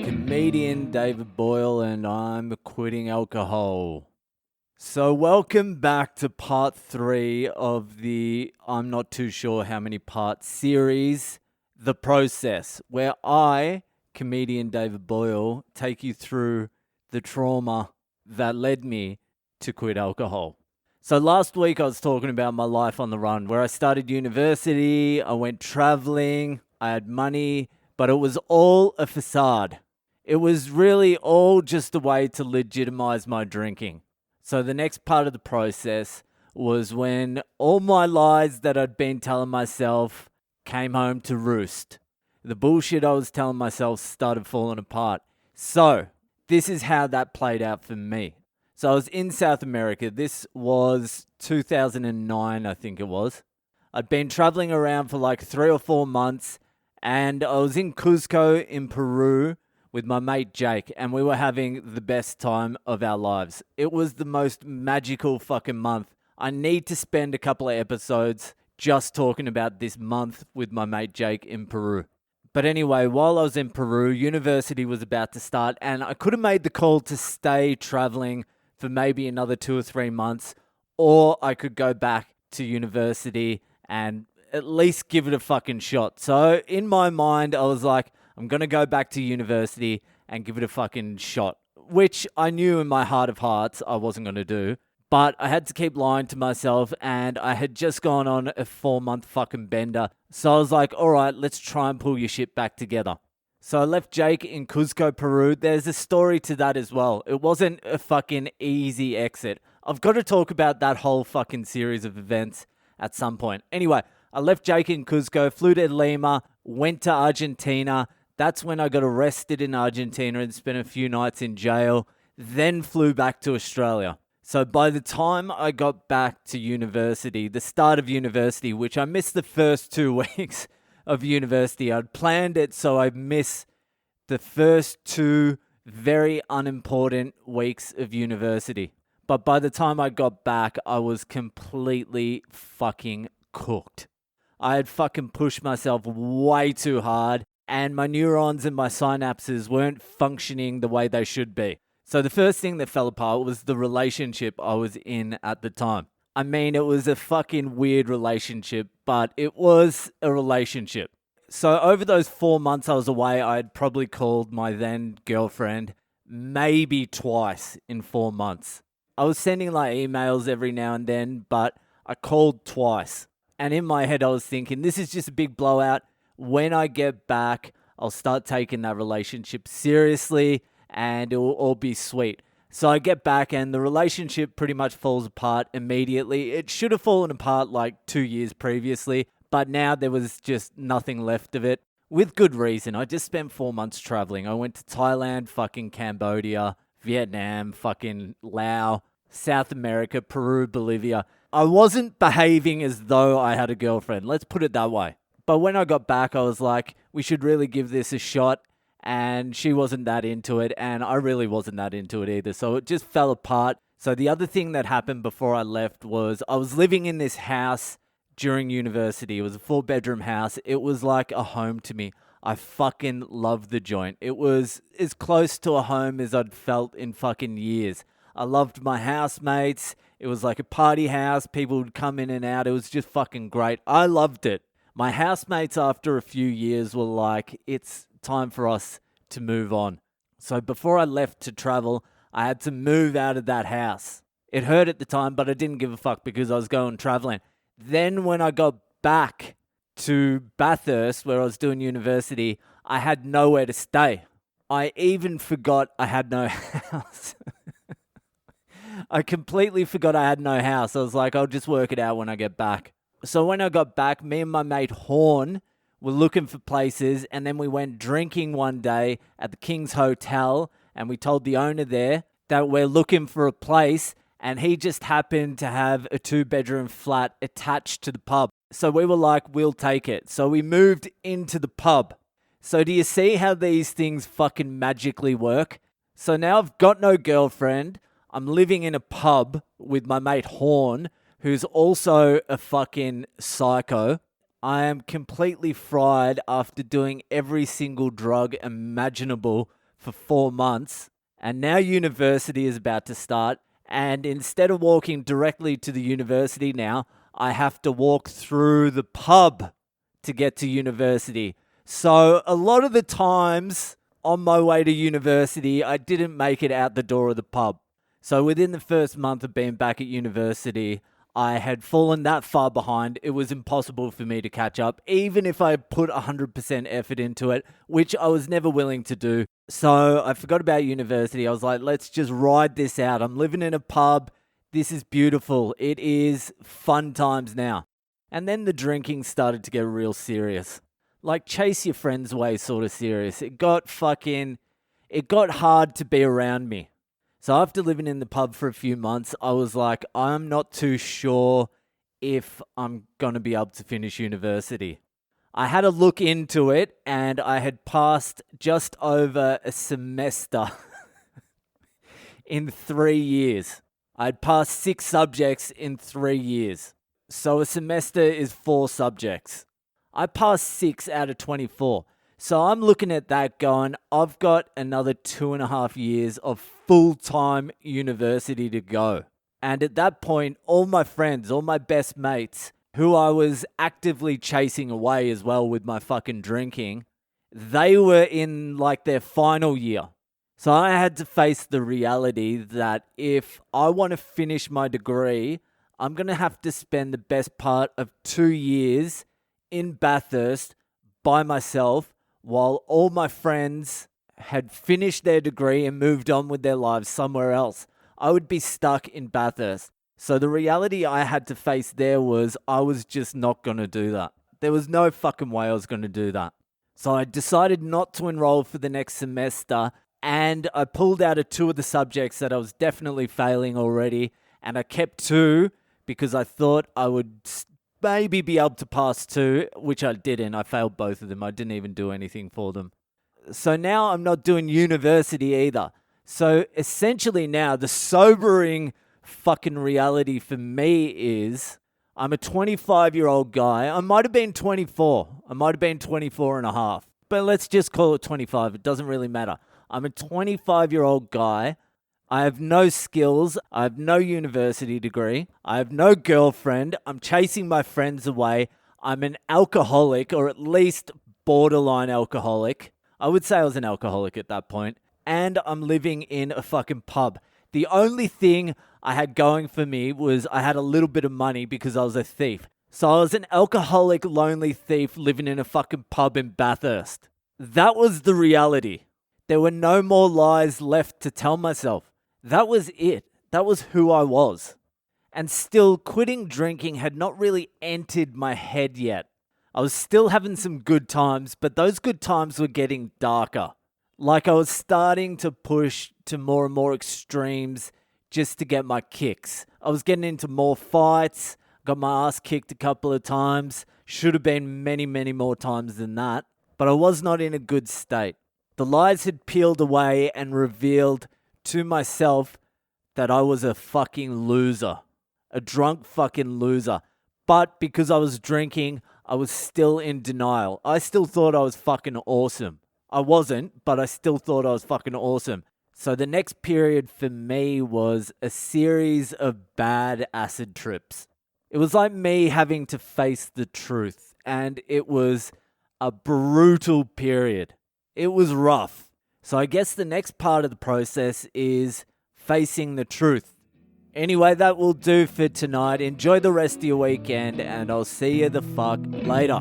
comedian David Boyle, and I'm quitting alcohol. So welcome back to part 3 of the I'm not too sure how many part series, The Process, where I, comedian David Boyle, take you through the trauma that led me to quit alcohol. So last week I was talking about my life on the run, where I started university, I went traveling, I had money, but it was all a facade. It was really all just a way to legitimize my drinking. So the next part of the process was when all my lies that I'd been telling myself came home to roost. The bullshit I was telling myself started falling apart. So this is how that played out for me. So I was in South America. This was 2009, I think it was. I'd been traveling around for like 3 or 4 months, and I was in Cuzco in Peru with my mate Jake, and we were having the best time of our lives. It was the most magical fucking month. I need to spend a couple of episodes just talking about this month with my mate Jake in Peru. But anyway, while I was in Peru, university was about to start, and I could have made the call to stay traveling for maybe another 2 or 3 months, or I could go back to university and at least give it a fucking shot. So in my mind, I was like, I'm going to go back to university and give it a fucking shot, which I knew in my heart of hearts I wasn't going to do. But I had to keep lying to myself, and I had just gone on a 4-month fucking bender. So I was like, all right, let's try and pull your shit back together. So I left Jake in Cuzco, Peru. There's a story to that as well. It wasn't a fucking easy exit. I've got to talk about that whole fucking series of events at some point. Anyway, I left Jake in Cuzco, flew to Lima, went to Argentina. That's when I got arrested in Argentina and spent a few nights in jail, then flew back to Australia. So by the time I got back to university, the start of university, which I missed the first 2 weeks of university, I'd planned it so I'd miss the first 2 very unimportant weeks of university. But by the time I got back, I was completely fucking cooked. I had fucking pushed myself way too hard, and my neurons and my synapses weren't functioning the way they should be. So the first thing that fell apart was the relationship I was in at the time. I mean, it was a fucking weird relationship, but it was a relationship. So over those 4 months I was away, I had probably called my then girlfriend maybe twice in 4 months. I was sending like emails every now and then, but I called twice. And in my head I was thinking, this is just a big blowout. When I get back, I'll start taking that relationship seriously and it will all be sweet. So I get back and the relationship pretty much falls apart immediately. It should have fallen apart like 2 years previously, but now there was just nothing left of it. With good reason. I just spent 4 months traveling. I went to Thailand, fucking Cambodia, Vietnam, fucking Laos, South America, Peru, Bolivia. I wasn't behaving as though I had a girlfriend. Let's put it that way. But when I got back, I was like, we should really give this a shot. And she wasn't that into it, and I really wasn't that into it either. So it just fell apart. So the other thing that happened before I left was I was living in this house during university. It was a 4-bedroom house. It was like a home to me. I fucking loved the joint. It was as close to a home as I'd felt in fucking years. I loved my housemates. It was like a party house. People would come in and out. It was just fucking great. I loved it. My housemates after a few years were like, it's time for us to move on. So before I left to travel, I had to move out of that house. It hurt at the time, but I didn't give a fuck because I was going traveling. Then when I got back to Bathurst, where I was doing university, I had nowhere to stay. I even forgot I had no house. I completely forgot I had no house. I was like, I'll just work it out when I get back. So when I got back, me and my mate Horn were looking for places, and then we went drinking one day at the King's Hotel, and we told the owner there that we're looking for a place, and he just happened to have a 2-bedroom flat attached to the pub. So we were like, we'll take it. So we moved into the pub. So do you see how these things fucking magically work? So now I've got no girlfriend. I'm living in a pub with my mate Horn, who's also a fucking psycho. I am completely fried after doing every single drug imaginable for 4 months. And now university is about to start. And instead of walking directly to the university now, I have to walk through the pub to get to university. So a lot of the times on my way to university, I didn't make it out the door of the pub. So within the first month of being back at university, I had fallen that far behind. It was impossible for me to catch up, even if I put 100% effort into it, which I was never willing to do. So I forgot about university. I was like, let's just ride this out. I'm living in a pub. This is beautiful. It is fun times now. And then the drinking started to get real serious. Like chase your friends away sort of serious. It got hard to be around me. So after living in the pub for a few months, I was like, I'm not too sure if I'm going to be able to finish university. I had a look into it and I had passed just over a semester in 3 years. I'd passed 6 subjects in 3 years. So a semester is 4 subjects. I passed 6 out of 24. So I'm looking at that going, I've got another 2.5 years of full-time university to go. And at that point, all my friends, all my best mates, who I was actively chasing away as well with my fucking drinking, they were in like their final year. So I had to face the reality that if I want to finish my degree, I'm going to have to spend the best part of 2 years in Bathurst by myself, while all my friends had finished their degree and moved on with their lives somewhere else. I would be stuck in Bathurst. So the reality I had to face there was I was just not going to do that. There was no fucking way I was going to do that. So I decided not to enroll for the next semester, and I pulled out of 2 of the subjects that I was definitely failing already, and I kept 2 because I thought I would maybe be able to pass 2, which I didn't. I failed both of them. I didn't even do anything for them. So now I'm not doing university either. So essentially now the sobering fucking reality for me is I'm a 25-year-old guy. I might have been 24. I might have been 24 and a half. But let's just call it 25. It doesn't really matter. I'm a 25-year-old guy. I have no skills. I have no university degree. I have no girlfriend. I'm chasing my friends away. I'm an alcoholic, or at least borderline alcoholic. I would say I was an alcoholic at that point. And I'm living in a fucking pub. The only thing I had going for me was I had a little bit of money because I was a thief. So I was an alcoholic, lonely thief living in a fucking pub in Bathurst. That was the reality. There were no more lies left to tell myself. That was it. That was who I was. And still, quitting drinking had not really entered my head yet. I was still having some good times, but those good times were getting darker. Like I was starting to push to more and more extremes just to get my kicks. I was getting into more fights, got my ass kicked a couple of times. Should have been many, many more times than that. But I was not in a good state. The lies had peeled away and revealed to myself that I was a fucking loser. A drunk fucking loser. But because I was drinking, I was still in denial. I still thought I was fucking awesome. I wasn't, but I still thought I was fucking awesome. So the next period for me was a series of bad acid trips. It was like me having to face the truth, and it was a brutal period. It was rough. So I guess the next part of the process is facing the truth. Anyway, that will do for tonight. Enjoy the rest of your weekend, and I'll see you the fuck later.